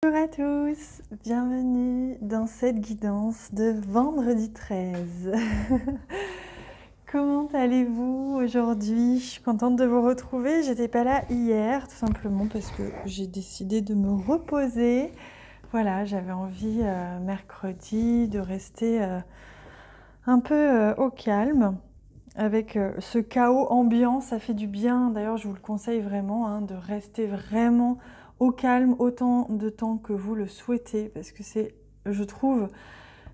Bonjour à tous, bienvenue dans cette guidance de vendredi 13. Comment allez-vous aujourd'hui? Je suis contente de vous retrouver. J'étais pas là hier, tout simplement parce que j'ai décidé de me reposer. Voilà, j'avais envie mercredi de rester un peu au calme. Avec ce chaos ambiant, ça fait du bien. D'ailleurs, je vous le conseille vraiment de rester vraiment au calme autant de temps que vous le souhaitez, parce que c'est, je trouve,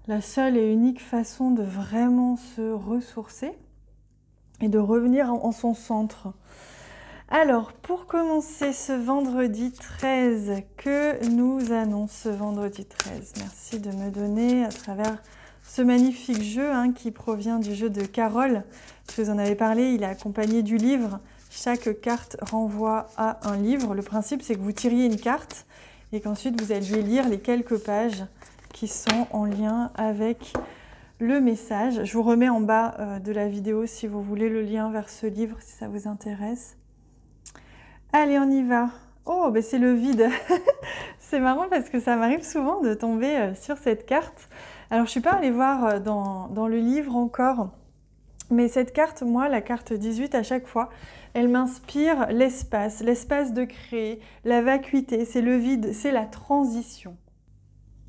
la seule et unique façon de vraiment se ressourcer et de revenir en son centre. Alors, pour commencer ce vendredi 13, que nous annonce ce vendredi 13? Merci de me donner à travers ce magnifique jeu qui provient du jeu de Carole. Je vous en avais parlé, il est accompagné du livre. Chaque carte renvoie à un livre. Le principe, c'est que vous tiriez une carte et qu'ensuite vous alliez lire les quelques pages qui sont en lien avec le message. Je vous remets en bas de la vidéo si vous voulez le lien vers ce livre, si ça vous intéresse. Allez, on y va. Oh, ben c'est le vide. C'est marrant parce que ça m'arrive souvent de tomber sur cette carte. Alors, je ne suis pas allée voir dans le livre encore, mais cette carte, moi, la carte 18, à chaque fois, elle m'inspire l'espace de créer, la vacuité, c'est le vide, c'est la transition.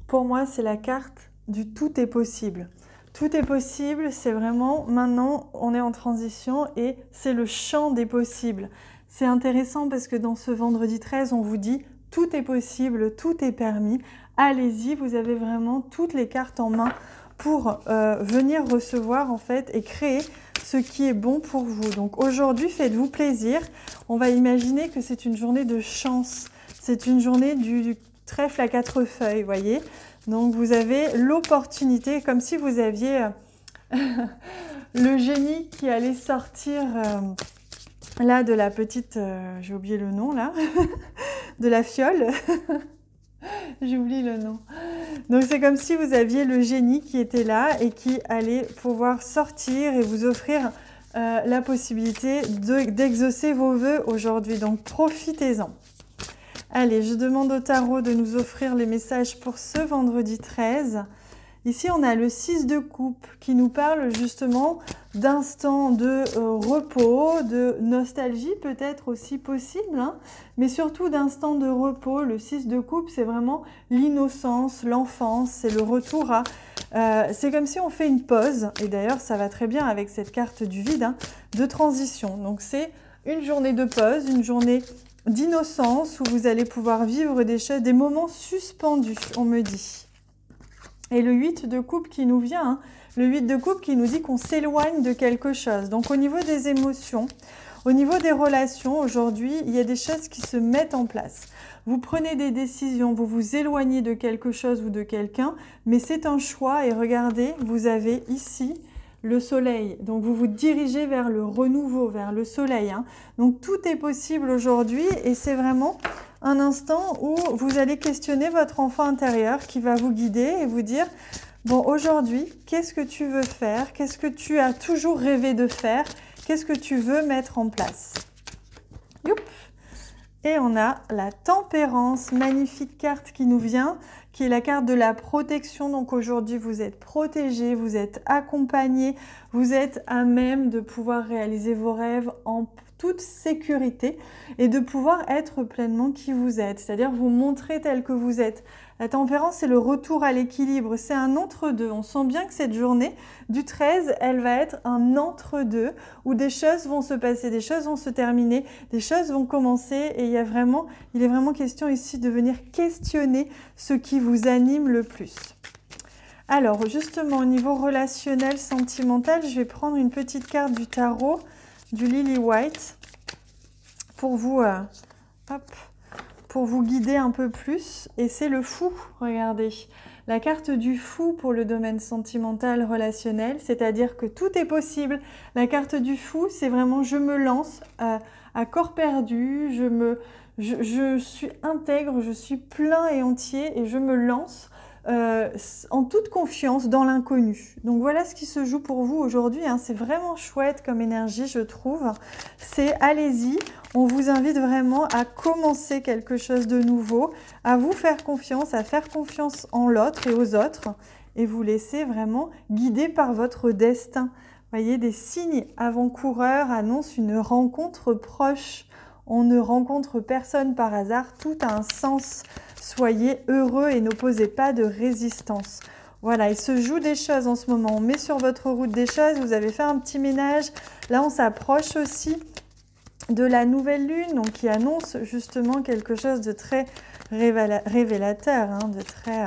Pour moi, c'est la carte du tout est possible. Tout est possible, c'est vraiment, maintenant, on est en transition et c'est le champ des possibles. C'est intéressant parce que dans ce vendredi 13, on vous dit tout est possible, tout est permis. Allez-y, vous avez vraiment toutes les cartes en main pour venir recevoir en fait et créer ce qui est bon pour vous. Donc aujourd'hui, faites-vous plaisir. On va imaginer que c'est une journée de chance. C'est une journée du trèfle à 4 feuilles, vous voyez. Donc vous avez l'opportunité, comme si vous aviez le génie qui allait sortir là de la petite, j'ai oublié le nom là, de la fiole. J'ai oublié le nom. Donc c'est comme si vous aviez le génie qui était là et qui allait pouvoir sortir et vous offrir la possibilité d'exaucer vos vœux aujourd'hui. Donc profitez-en. Allez, je demande au tarot de nous offrir les messages pour ce vendredi 13. Ici, on a le 6 de coupe qui nous parle justement d'instants de repos, de nostalgie peut-être aussi possible, mais surtout d'instants de repos. Le 6 de coupe, c'est vraiment l'innocence, l'enfance, c'est le retour à... c'est comme si on fait une pause, et d'ailleurs ça va très bien avec cette carte du vide, de transition. Donc c'est une journée de pause, une journée d'innocence où vous allez pouvoir vivre des choses, des moments suspendus, on me dit. Et le 8 de coupe qui nous vient, le 8 de coupe qui nous dit qu'on s'éloigne de quelque chose. Donc au niveau des émotions, au niveau des relations, aujourd'hui, il y a des choses qui se mettent en place. Vous prenez des décisions, vous vous éloignez de quelque chose ou de quelqu'un, mais c'est un choix. Et regardez, vous avez ici le soleil. Donc vous vous dirigez vers le renouveau, vers le soleil. Donc tout est possible aujourd'hui et c'est vraiment un instant où vous allez questionner votre enfant intérieur qui va vous guider et vous dire « Bon, aujourd'hui, qu'est-ce que tu veux faire? Qu'est-ce que tu as toujours rêvé de faire? Qu'est-ce que tu veux mettre en place ?» Youp! Et on a la tempérance, magnifique carte qui nous vient, qui est la carte de la protection. Donc aujourd'hui, vous êtes protégé, vous êtes accompagné, vous êtes à même de pouvoir réaliser vos rêves en toute sécurité et de pouvoir être pleinement qui vous êtes, c'est-à-dire vous montrer tel que vous êtes. La tempérance, c'est le retour à l'équilibre, c'est un entre-deux. On sent bien que cette journée du 13, elle va être un entre-deux où des choses vont se passer, des choses vont se terminer, des choses vont commencer et il est vraiment question ici de venir questionner ce qui vous anime le plus. Alors, justement, au niveau relationnel, sentimental, je vais prendre une petite carte du tarot, du Lily White, pour vous, pour vous guider un peu plus. Et c'est le fou, regardez. La carte du fou pour le domaine sentimental, relationnel, c'est-à-dire que tout est possible. La carte du fou, c'est vraiment je me lance à corps perdu, je suis intègre, je suis plein et entier et je me lance en toute confiance dans l'inconnu. Donc voilà ce qui se joue pour vous aujourd'hui, hein. C'est vraiment chouette comme énergie, je trouve. C'est allez-y, on vous invite vraiment à commencer quelque chose de nouveau, à vous faire confiance, à faire confiance en l'autre et aux autres, et vous laisser vraiment guider par votre destin. Vous voyez, des signes avant-coureurs annoncent une rencontre proche. On ne rencontre personne par hasard, tout a un sens. Soyez heureux et n'opposez pas de résistance. Voilà, il se joue des choses en ce moment. On met sur votre route des choses, vous avez fait un petit ménage. Là, on s'approche aussi de la nouvelle lune, donc qui annonce justement quelque chose de très révélateur, hein, de très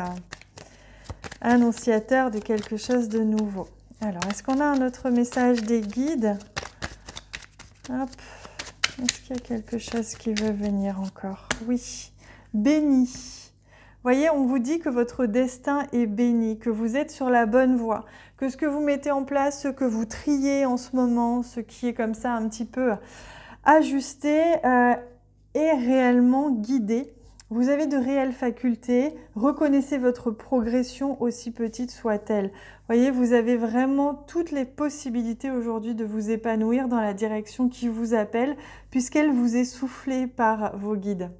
annonciateur de quelque chose de nouveau. Alors, est-ce qu'on a un autre message des guides? Hop. Est-ce qu'il y a quelque chose qui veut venir encore? Oui. Béni. Voyez, on vous dit que votre destin est béni, que vous êtes sur la bonne voie, que ce que vous mettez en place, ce que vous triez en ce moment, ce qui est comme ça un petit peu ajusté, est réellement guidé. Vous avez de réelles facultés, reconnaissez votre progression aussi petite soit-elle. Voyez, vous avez vraiment toutes les possibilités aujourd'hui de vous épanouir dans la direction qui vous appelle, puisqu'elle vous est soufflée par vos guides.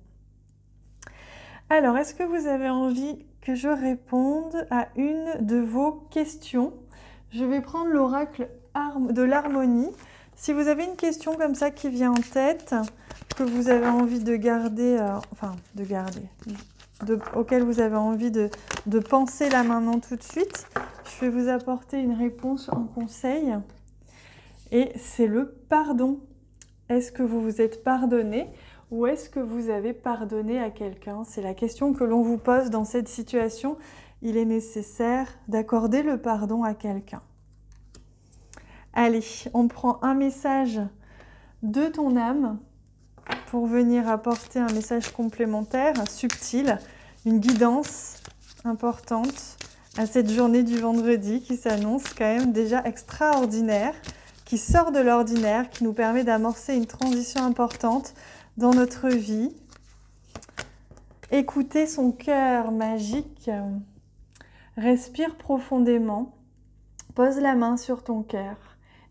Alors, est-ce que vous avez envie que je réponde à une de vos questions? Je vais prendre l'oracle de l'harmonie. Si vous avez une question comme ça qui vient en tête, que vous avez envie de garder, auquel vous avez envie de penser là maintenant tout de suite, je vais vous apporter une réponse en conseil. Et c'est le pardon. Est-ce que vous vous êtes pardonné ou est-ce que vous avez pardonné à quelqu'un? C'est la question que l'on vous pose dans cette situation. Il est nécessaire d'accorder le pardon à quelqu'un. Allez, on prend un message de ton âme pour venir apporter un message complémentaire, subtil, une guidance importante à cette journée du vendredi qui s'annonce quand même déjà extraordinaire, qui sort de l'ordinaire, qui nous permet d'amorcer une transition importante dans notre vie. Écoutez son cœur magique, respire profondément, pose la main sur ton cœur,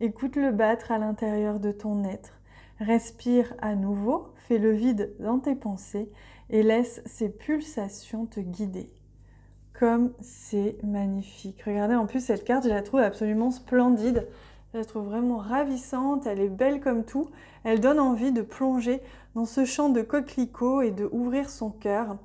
écoute-le battre à l'intérieur de ton être. Respire à nouveau, fais le vide dans tes pensées et laisse ces pulsations te guider. Comme c'est magnifique. Regardez, en plus, cette carte, je la trouve absolument splendide. Je la trouve vraiment ravissante, elle est belle comme tout. Elle donne envie de plonger dans ce champ de coquelicots et de ouvrir son cœur.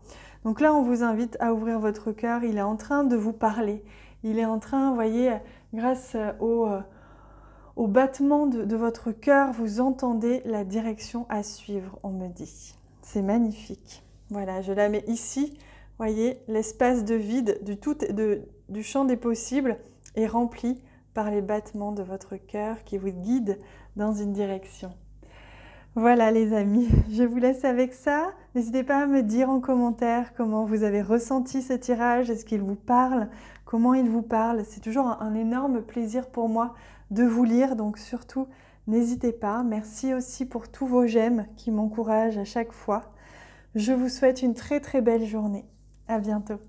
Donc là, on vous invite à ouvrir votre cœur. Il est en train de vous parler. Il est en train, vous voyez, grâce au battement de votre cœur, vous entendez la direction à suivre, on me dit. C'est magnifique. Voilà, je la mets ici. Voyez, l'espace de vide du champ des possibles est rempli par les battements de votre cœur qui vous guident dans une direction. Voilà les amis, je vous laisse avec ça. N'hésitez pas à me dire en commentaire comment vous avez ressenti ce tirage, est-ce qu'il vous parle, comment il vous parle. C'est toujours un énorme plaisir pour moi de vous lire, donc surtout n'hésitez pas. Merci aussi pour tous vos j'aime qui m'encouragent à chaque fois. Je vous souhaite une très très belle journée. À bientôt.